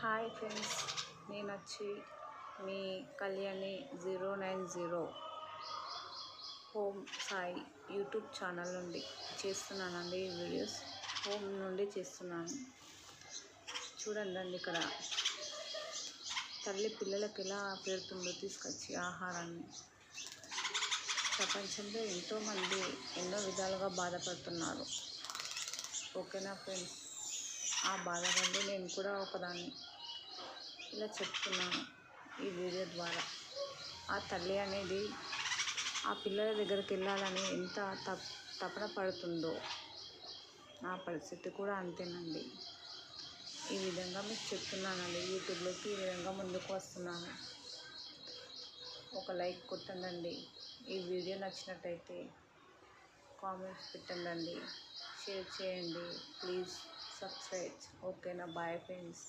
Hi friends, నేను వచ్చి మీ Kalyani 090 home Sai YouTube channel నుండి చేస్తున్నానండి. ఈ వీడియోస్ హోమ్ నుండి చేస్తున్నాను. చూడండి, ఇక్కడ తల్లి పిల్లలకి ఎలా పెడుతుందో తీసుకొచ్చి ఆహారాన్ని. ప్రపంచంలో ఎంతోమంది ఎన్నో విధాలుగా బాధపడుతున్నారు. ఓకేనా ఫ్రెండ్స్, ఆ బాధపడి నేను కూడా ఒకదాన్ని ఇలా చెప్తున్నాను ఈ వీడియో ద్వారా. ఆ తల్లి అనేది ఆ పిల్లల దగ్గరికి వెళ్ళాలని ఎంత తపన పడుతుందో నా పరిస్థితి కూడా అంతేనండి. ఈ విధంగా మీకు చెప్తున్నానండి. యూట్యూబ్లోకి ఈ విధంగా ముందుకు వస్తున్నాను. ఒక లైక్ కొట్టండి. ఈ వీడియో నచ్చినట్టయితే కామెంట్స్ పెట్టండి, షేర్ చేయండి, ప్లీజ్ సబ్స్క్రైబ్. ఓకేనా, బాయ్ ఫ్రెండ్స్.